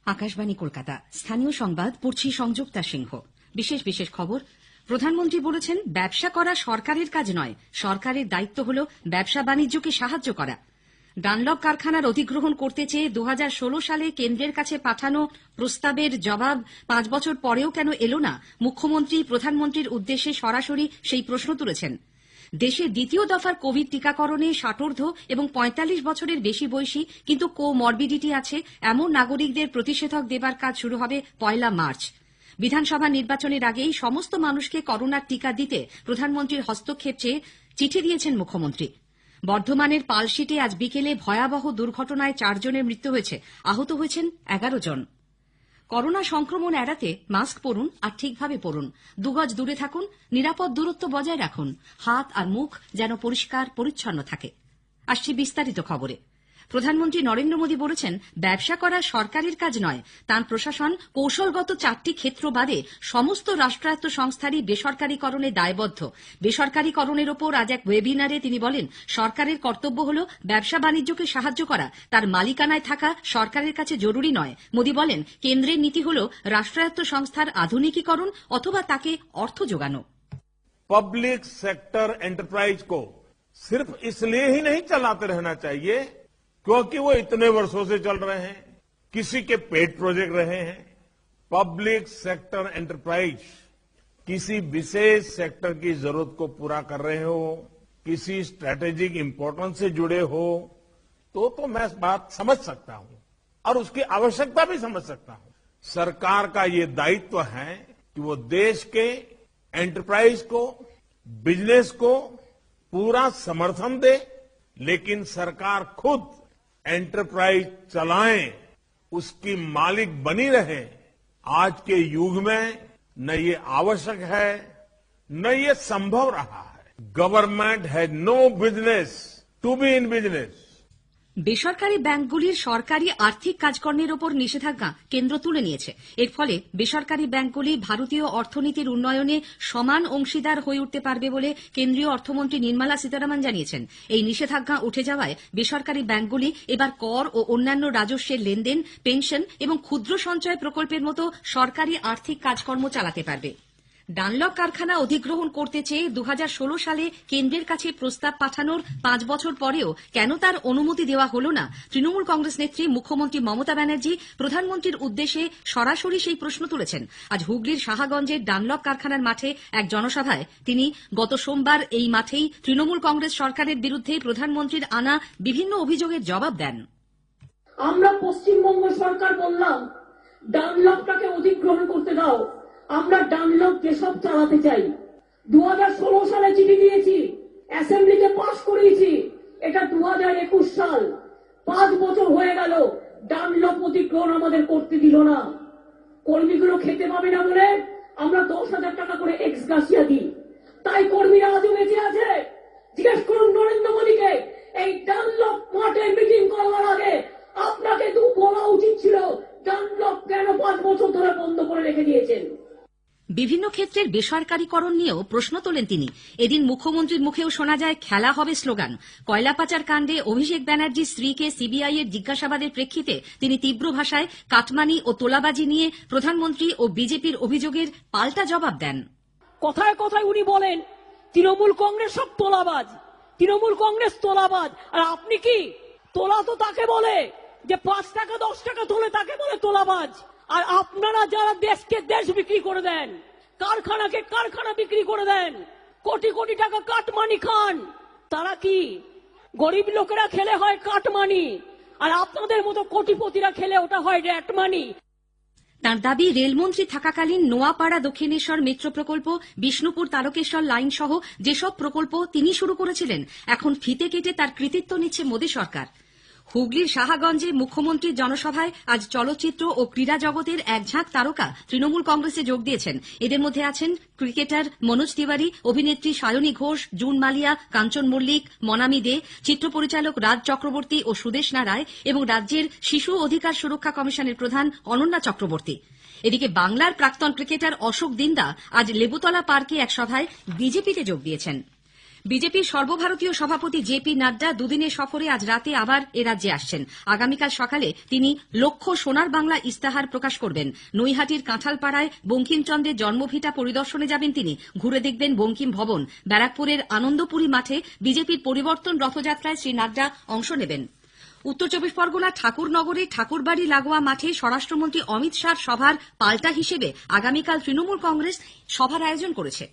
আকাশবাণী কলকাতা, স্থানীয় সংবাদ পড়ছি সংযুক্তা সিংহ। বিশেষ বিশেষ খবর। প্রধানমন্ত্রী বলেছেন, ব্যবসা করা সরকারের কাজ নয়, সরকারের দায়িত্ব হল ব্যবসা বাণিজ্যকে সাহায্য করা। ডানলপ কারখানার অধিগ্রহণ করতে চেয়ে 2016 সালে কেন্দ্রের কাছে পাঠানো প্রস্তাবের জবাব 5 বছর পরেও কেন এলো না, মুখ্যমন্ত্রী প্রধানমন্ত্রীর উদ্দেশ্যে সরাসরি সেই প্রশ্ন তুলেছেন। দেশে দ্বিতীয় দফার কোভিড টিকাকরণে 60 এবং 45 বছরের বেশি বয়সী কিন্তু কোমরবিডিটি আছে এমন নাগরিকদের প্রতিষেধক দেবার কাজ শুরু হবে 1 মার্চ। বিধানসভা নির্বাচনের আগেই সমস্ত মানুষকে করোনার টিকা দিতে প্রধানমন্ত্রীর হস্তক্ষেপ চেয়ে চিঠি দিয়েছেন মুখ্যমন্ত্রী। বর্ধমানের পালশিটে আজ বিকেলে ভয়াবহ দুর্ঘটনায় 4 জনের মৃত্যু হয়েছে, আহত হয়েছেন 11 জন। করোনা সংক্রমণ এড়াতে মাস্ক পরুন আর ঠিকভাবে পরুন, 2 গজ দূরে থাকুন, নিরাপদ দূরত্ব বজায় রাখুন, হাত আর মুখ যেন পরিষ্কার পরিচ্ছন্ন থাকে। আসছি বিস্তারিত খবরে। প্রধানমন্ত্রী নরেন্দ্র মোদী বলেছেন, ব্যবসা করা সরকারের কাজ নয়, তাঁর প্রশাসন কৌশলগত 4টি ক্ষেত্র বাদে সমস্ত রাষ্ট্রায়ত্ত সংস্থারই বেসরকারীকরণে দায়বদ্ধ। বেসরকারীকরণের ওপর আজ এক ওয়েবিনারে তিনি বলেন, সরকারের কর্তব্য হল ব্যবসা বাণিজ্যকে সাহায্য করা, তার মালিকানায় থাকা সরকারের কাছে জরুরি নয়। মোদী বলেন, কেন্দ্রের নীতি হল রাষ্ট্রায়ত্ত সংস্থার আধুনিকীকরণ অথবা তাকে অর্থ যোগানো। पब्लिक सेक्टर एंटरप्राइज को सिर्फ इसलिए ही नहीं चलाते रहना चाहिए क्योंकि वो इतने वर्षों से चल रहे हैं, किसी के पेट प्रोजेक्ट रहे हैं। पब्लिक सेक्टर एंटरप्राइज किसी विशेष सेक्टर की जरूरत को पूरा कर रहे हो, किसी स्ट्रेटेजिक इंपॉर्टेंस से जुड़े हो, तो मैं बात समझ सकता हूं और उसकी आवश्यकता भी समझ सकता हूं। सरकार का ये दायित्व है कि वो देश के एंटरप्राइज को, बिजनेस को पूरा समर्थन दे, लेकिन सरकार खुद एंटरप्राइज चलाएं, उसकी मालिक बनी रहे। आज के युग में न ये आवश्यक है न ये संभव रहा है। Government has no business to be in business. বেসরকারি ব্যাংকগুলির সরকারি আর্থিক কাজকর্মের ওপর নিষেধাজ্ঞা কেন্দ্র তুলে নিয়েছে। এর ফলে বেসরকারি ব্যাংকগুলি ভারতীয় অর্থনীতির উন্নয়নে সমান অংশীদার হয়ে উঠতে পারবে বলে কেন্দ্রীয় অর্থমন্ত্রী নির্মলা সীতারামন জানিয়েছেন। এই নিষেধাজ্ঞা উঠে যাওয়ায় বেসরকারি ব্যাংকগুলি এবার কর ও অন্যান্য রাজস্বের লেনদেন, পেনশন এবং ক্ষুদ্র সঞ্চয় প্রকল্পের মতো সরকারি আর্থিক কাজকর্ম চালাতে পারবে। ডানলপ কারখানা অধিগ্রহণ করতে চেয়ে 2016 সালে কেন্দ্রের কাছে প্রস্তাব পাঠানোর 5 বছর পরেও কেন তার অনুমতি দেওয়া হল না, তৃণমূল কংগ্রেস নেত্রী মুখ্যমন্ত্রী মমতা ব্যানার্জি প্রধানমন্ত্রীর উদ্দেশ্যে সরাসরি সেই প্রশ্ন তুলেছেন। আজ হুগলির সাহাগঞ্জের ডানলপ কারখানার মাঠে এক জনসভায় তিনি গত সোমবার এই মাঠেই তৃণমূল কংগ্রেস সরকারের বিরুদ্ধে প্রধানমন্ত্রীর আনা বিভিন্ন অভিযোগের জবাব দেন। আমরা পশ্চিমবঙ্গ সরকার বললাম, ডানলপটাকে অধিগ্রহণ করতে দাও, আমরা ডানলপ যেসব চালাতে চাই। 2016 সালে চিঠি দিয়েছি, অ্যাসেম্বলিতে পাশ করিয়েছি, এটা 2021 সাল, 5 বছর হয়ে গেল। ডানলপ অধিগ্রহণ আমাদের করতে দিল না। কর্মীগুলো খেতে পাবে না বলে আমরা 10,000 টাকা করে এক্স গ্রাসিয়া দিই, তাই কর্মীরা আজও বেঁচে আছে। জিজ্ঞেস করুন নরেন্দ্র মোদীকে, এই ডানলপ মাঠে মিটিং করার আগে আপনাকে তো বলা উচিত ছিল ডানলপ কেন 5 বছর ধরে বন্ধ করে রেখে দিয়েছেন। বিভিন্ন ক্ষেত্রের বেসরকারীকরণ নিয়েও প্রশ্ন তোলেন তিনি। এদিন মুখ্যমন্ত্রীর মুখেও শোনা যায় খেলা হবে স্লোগান। কয়লা পাচার কাণ্ডে অভিষেক ব্যানার্জির স্ত্রীকে সিবিআই এর জিজ্ঞাসাবাদের প্রেক্ষিতে তিনি তীব্র ভাষায় কাটমানি ও তোলাবাজি নিয়ে প্রধানমন্ত্রী ও বিজেপির অভিযোগের পাল্টা জবাব দেন। কথায় কথায় উনি বলেন তৃণমূল কংগ্রেস সব তোলাবাজ, তৃণমূল কংগ্রেস তোলাবাজ। আর আপনি কি? তোলা তো তাকে বলে যে 5 টাকা 10 টাকা তোলে, তাকে বলে তোলাবাজ। আর আপনারা যারা দেশকে দেশ বিক্রি করে দেন, কারখানাকে কারখানা বিক্রি করে দেন, কোটি কোটি টাকা কাটমানি খান, তারা কি? গরিব লোকেরা খেলে হয় কাটমানি, আর আপনাদের মতো কোটিপতিরা খেলে ওটা হয় র্যাটমানি। তাঁর দাবি, রেলমন্ত্রী থাকাকালীন নোয়াপাড়া দক্ষিণেশ্বর মেট্রো প্রকল্প, বিষ্ণুপুর তারকেশ্বর লাইন সহ যেসব প্রকল্প তিনি শুরু করেছিলেন এখন ফিতে কেটে তার কৃতিত্ব নিচ্ছে মোদী সরকার। হুগলির সাহাগঞ্জে মুখ্যমন্ত্রীর জনসভায় আজ চলচ্চিত্র ও ক্রীড়া জগতের এক ঝাঁক তারকা তৃণমূল কংগ্রেসে যোগ দিয়েছেন। এদের মধ্যে আছেন ক্রিকেটার মনোজ তিওয়ারি, অভিনেত্রী সায়নী ঘোষ, জুন মালিয়া, কাঞ্চন মল্লিক, মনামি দে, চিত্র পরিচালক রাজ চক্রবর্তী ও সুদেষ্ণা রায় এবং রাজ্যের শিশু অধিকার সুরক্ষা কমিশনের প্রধান অনন্যা চক্রবর্তী। এদিকে বাংলার প্রাক্তন ক্রিকেটার অশোক দিন্দা আজ লেবুতলা পার্কে এক সভায় বিজেপিতে যোগ দিয়েছেন। বিজেপির সর্বভারতীয় সভাপতি জেপি নাড্ডা দুদিনের সফরে আজ রাতে আবার এ রাজ্যে আসছেন। আগামীকাল সকালে তিনি লক্ষ্য সোনার বাংলা ইস্তাহার প্রকাশ করবেন। নৈহাটির কাঁঠালপাড়ায় বঙ্কিমচন্দ্রের জন্মভিটা পরিদর্শনে যাবেন তিনি। ঘুরে দেখবেন বঙ্কিম ভবন। ব্যারাকপুরের আনন্দপুরী মাঠে বিজেপির পরিবর্তন রথযাত্রায় শ্রী নাড্ডা অংশ নেবেন। উত্তর চব্বিশ পরগনার ঠাকুরনগরে ঠাকুরবাড়ি লাগোয়া মাঠে স্বরাষ্ট্রমন্ত্রী অমিত শাহর সভার পাল্টা হিসেবে আগামীকাল তৃণমূল কংগ্রেস সভার আয়োজন করেছে।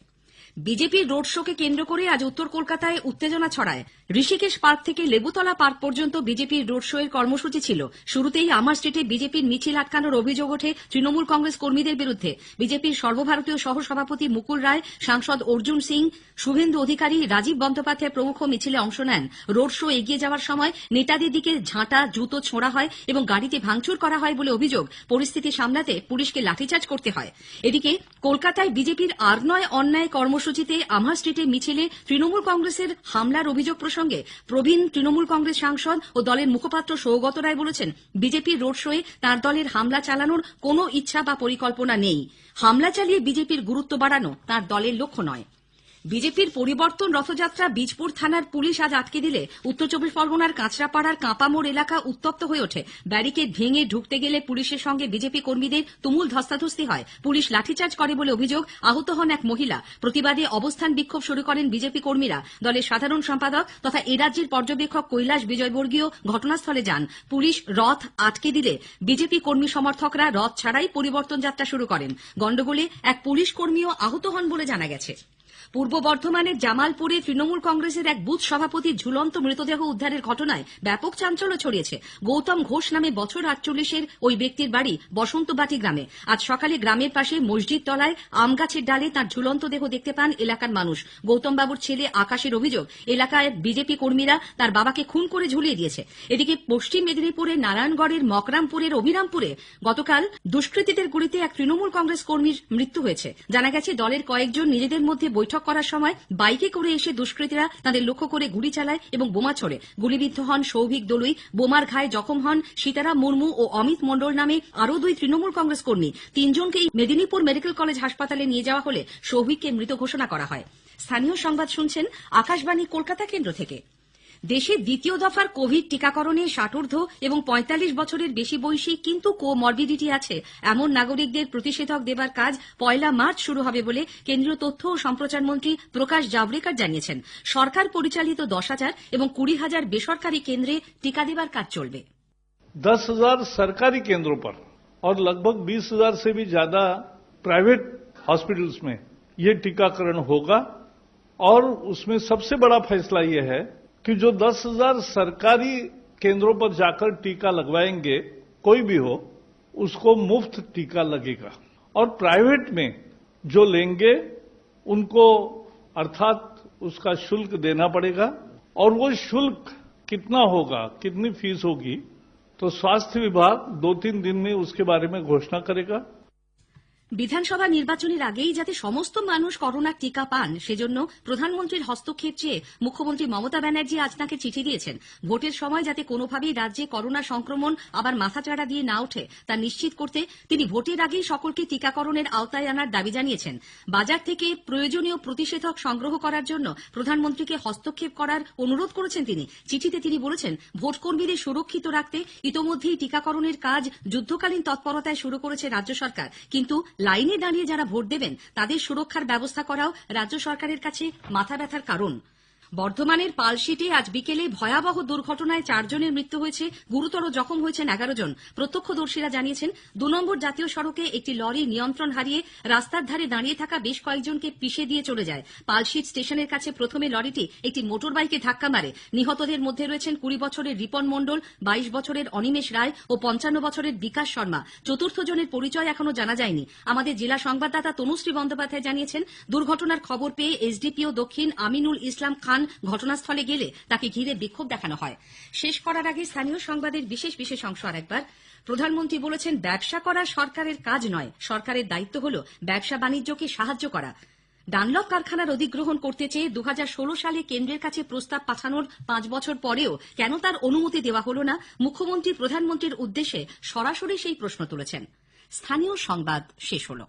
বিজেপির রোড শোকে কেন্দ্র করে আজ উত্তর কলকাতায় উত্তেজনা ছড়ায়। ঋষিকেশ পার্ক থেকে লেবুতলা পার্ক পর্যন্ত বিজেপির রোড শো এর কর্মসূচি ছিল। শুরুতেই আমার স্ট্রিটে বিজেপির মিছিল আটকানোর অভিযোগ ওঠে তৃণমূল কংগ্রেস কর্মীদের বিরুদ্ধে। বিজেপির সর্বভারতীয় সহসভাপতি মুকুল রায়, সাংসদ অর্জুন সিং, শুভেন্দু অধিকারী, রাজীব বন্দ্যোপাধ্যায় প্রমুখ মিছিলে অংশ নেন। রোড শো এগিয়ে যাওয়ার সময় নেতাদের দিকে ঝাঁটা, জুতো ছোঁড়া হয় এবং গাড়িতে ভাঙচুর করা হয় বলে অভিযোগ। পরিস্থিতি সামলাতে পুলিশকে লাঠিচার্জ করতে হয়। এদিকে কলকাতায় বিজেপির আর নয় অন্যায় কর্মসূচিতে আমার স্ট্রিটে মিছিলে তৃণমূল কংগ্রেসের হামলার অভিযোগ প্রসঙ্গে প্রবীণ তৃণমূল কংগ্রেস সাংসদ ও দলের মুখপাত্র সৌগত রায় বলেছেন, বিজেপির রোড শোয়ে তাঁর দলের হামলা চালানোর কোনো ইচ্ছা বা পরিকল্পনা নেই। হামলা চালিয়ে বিজেপির গুরুত্ব বাড়ানো তাঁর দলের লক্ষ্য নয়। বিজেপির পরিবর্তন রথযাত্রা বীজপুর থানার পুলিশ আজ আটকে দিলে উত্তর চব্বিশ পরগনার কাঁচরাপাড়ার কাঁপামোড় এলাকা উত্তপ্ত হয়ে ওঠে। ব্যারিকেড ভেঙে ঢুকতে গেলে পুলিশের সঙ্গে বিজেপি কর্মীদের তুমুল ধস্তাধস্তি হয়। পুলিশ লাঠিচার্জ করে বলে অভিযোগ। আহত হন এক মহিলা। প্রতিবাদে অবস্থান বিক্ষোভ শুরু করেন বিজেপি কর্মীরা। দলের সাধারণ সম্পাদক তথা এ রাজ্যের পর্যবেক্ষক কৈলাস বিজয়বর্গীয় ঘটনাস্থলে যান। পুলিশ রথ আটকে দিলে বিজেপি কর্মী সমর্থকরা রথ ছাড়াই পরিবর্তন যাত্রা শুরু করেন। গন্ডগোলে এক পুলিশ কর্মীও আহত হন বলে জানা গেছে। পূর্ব বর্ধমানের জামালপুরে তৃণমূল কংগ্রেসের এক বুথ সভাপতির ঝুলন্ত মৃতদেহ উদ্ধারের ঘটনায় ব্যাপক চাঞ্চল্য ছড়িয়েছে। গৌতম ঘোষ নামে বছর ৪৮-এর ওই ব্যক্তির বাড়ি বসন্তবাটি গ্রামে। আজ সকালে গ্রামের পাশে মসজিদ তলায় আম গাছের ডালে তাঁর ঝুলন্ত দেহ দেখতে পান এলাকার মানুষ। গৌতম বাবুর ছেলে আকাশের অভিযোগ, এলাকায় বিজেপি কর্মীরা তার বাবাকে খুন করে ঝুলিয়ে দিয়েছে। এদিকে পশ্চিম মেদিনীপুরের নারায়ণগড়ের মকরামপুরের অভিরামপুরে গতকাল দুষ্কৃতীদের গুলিতে এক তৃণমূল কংগ্রেস কর্মীর মৃত্যু হয়েছে। জানা গেছে, দলের কয়েকজন নিজেদের মধ্যে বৈঠক করার সময় বাইকে করে এসে দুষ্কৃতীরা তাদের লক্ষ্য করে গুলি চালায় এবং বোমা ছোড়ে। গুলিবিদ্ধ হন সৌভিক দলুই। বোমার ঘায়ে জখম হন সীতারাম মুর্মু ও অমিত মণ্ডল নামে আরও 2 তৃণমূল কংগ্রেস কর্মী। 3 জনকেই মেদিনীপুর মেডিকেল কলেজ হাসপাতালে নিয়ে যাওয়া হলে সৌভিককে মৃত ঘোষণা করা হয়। স্থানীয় সংবাদ শুনছেন আকাশবাণী কলকাতা কেন্দ্র থেকে। দেশে দ্বিতীয় দফার কোভিড টিকাকরণে 60 এবং 45 বছরের বেশি বয়সী কিন্তু কোমরবিডিটি আছে এমন নাগরিকদের প্রতিষেধক দেবার কাজ 1 মার্চ শুরু হবে বলে কেন্দ্রীয় তথ্য ও সম্প্রচার মন্ত্রী প্রকাশ জাভড়েকর জানিয়েছেন। সরকার পরিচালিত 10,000 এবং 20,000 বেসরকারি কেন্দ্রে টিকা দেবার কাজ চলবে। 10,000 सरकारी केंद्रों पर और लगभग 20,000 से भी ज्यादा प्राइवेट हॉस्पिटल्स में ये टीकाकरण होगा। और उसमें सबसे बड़ा फैसला ये है कि जो 10,000 सरकारी केंद्रों पर जाकर टीका लगवाएंगे, कोई भी हो, उसको मुफ्त टीका लगेगा। और प्राइवेट में जो लेंगे उनको अर्थात उसका शुल्क देना पड़ेगा। और वो शुल्क कितना होगा, कितनी फीस होगी, तो स्वास्थ्य विभाग 2-3 दिन में उसके बारे में घोषणा करेगा। বিধানসভা নির্বাচনের আগেই যাতে সমস্ত মানুষ করোনার টিকা পান সেজন্য প্রধানমন্ত্রীর হস্তক্ষেপ চেয়ে মুখ্যমন্ত্রী মমতা ব্যানার্জি আজ তাঁকে চিঠি দিয়েছেন। ভোটের সময় যাতে কোনোভাবেই রাজ্যে করোনা সংক্রমণ আবার মাথাচাড়া দিয়ে না ওঠে তা নিশ্চিত করতে তিনি ভোটের আগেই সকলকে টিকাকরণের আওতায় আনার দাবি জানিয়েছেন। বাজার থেকে প্রয়োজনীয় প্রতিষেধক সংগ্রহ করার জন্য প্রধানমন্ত্রীকে হস্তক্ষেপ করার অনুরোধ করেছেন তিনি। চিঠিতে তিনি বলেছেন, ভোটকর্মীদের সুরক্ষিত রাখতে ইতোমধ্যেই টিকাকরণের কাজ যুদ্ধকালীন তৎপরতায় শুরু করেছে রাজ্য সরকার, কিন্তু লাইনে দাঁড়িয়ে যারা ভোট দেবেন তাদের সুরক্ষার ব্যবস্থা করাও রাজ্য সরকারের কাছে মাথা ব্যথার কারণ। বর্ধমানের পালশিটে আজ বিকেলে ভয়াবহ দুর্ঘটনায় 4 জনের মৃত্যু হয়েছে, গুরুতর জখম হয়েছেন 11 জন। প্রত্যক্ষদর্শীরা জানিয়েছেন, 2 নম্বর জাতীয় সড়কে একটি লরি নিয়ন্ত্রণ হারিয়ে রাস্তার ধারে দাঁড়িয়ে থাকা বেশ কয়েকজনকে পিষে দিয়ে চলে যায়। পালশিট স্টেশনের কাছে প্রথমে লরিটি একটি মোটর বাইকে ধাক্কা মারে। নিহতদের মধ্যে রয়েছেন 20 বছরের রিপন মণ্ডল, 22 বছরের অনিমেষ রায় ও 55 বছরের বিকাশ শর্মা। চতুর্থ জনের পরিচয় এখনো জানা যায়নি। আমাদের জেলা সংবাদদাতা তনুশ্রী বন্দ্যোপাধ্যায় জানিয়েছেন, দুর্ঘটনার খবর পেয়ে এসডিপিও দক্ষিণ আমিনুল ইসলাম খান ঘটনাস্থলে গেলে তাকে ঘিরে বিক্ষোভ দেখানো হয়। শেষ করার আগে স্থানীয় সংবাদের বিশেষ অংশ আরেকবার। প্রধানমন্ত্রী বলেছেন, ব্যবসা করা সরকারের কাজ নয়, সরকারের দায়িত্ব হল ব্যবসা বাণিজ্যকে সাহায্য করা। ডানলপ কারখানার অধিগ্রহণ করতে চেয়ে 2016 সালে কেন্দ্রের কাছে প্রস্তাব পাঠানোর 5 বছর পরেও কেন তার অনুমতি দেওয়া হল না, মুখ্যমন্ত্রী প্রধানমন্ত্রীর উদ্দেশ্যে সরাসরি সেই প্রশ্ন তুলেছেন। স্থানীয় সংবাদ শেষ হল।